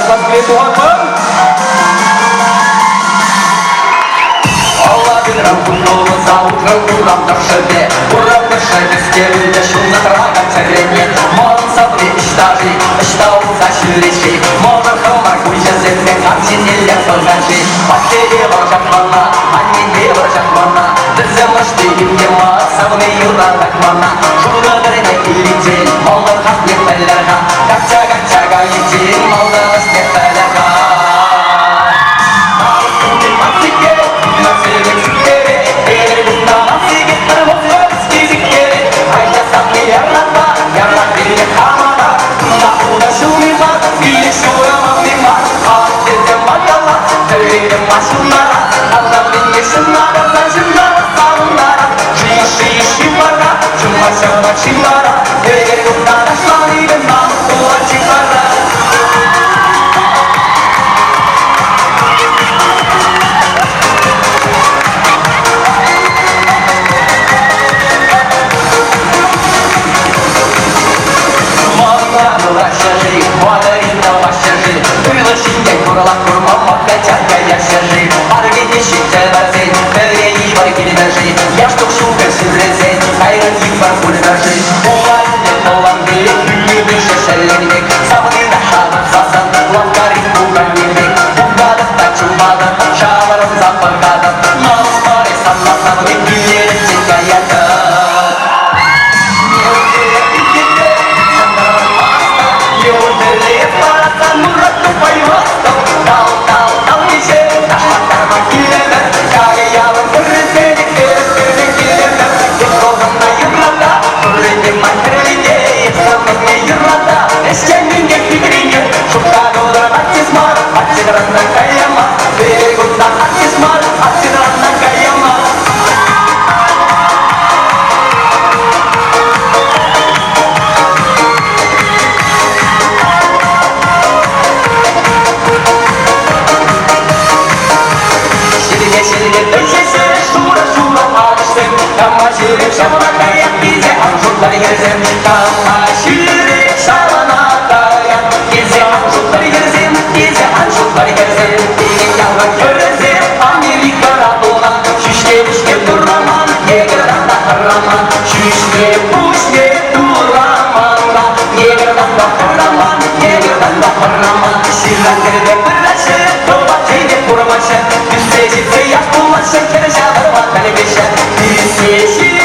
Москве тугаком. За утром урам до шебе, урам до шебе, стелю шумно трагам царение. Мон сабри иштажи, иштау зашириши, модер хамар куйжазе, как синелер солгаши. Пастели варжахмана, аннинде варжахмана, дырзамашты гимгема, савны юра рахмана. Шуна дырне илитен, модер хатнек талярга, кача-качага итен, модер снег талярга. Я что шуга сюрезен, айран ибар кульдажи. Улай не толанды, юлюбы шешеленник. Савны на хабар засан, лавкарин буганник. Бугадов тачумада, шаваром запагадов. Малс море сама савны, гюлерин тикаята. Ты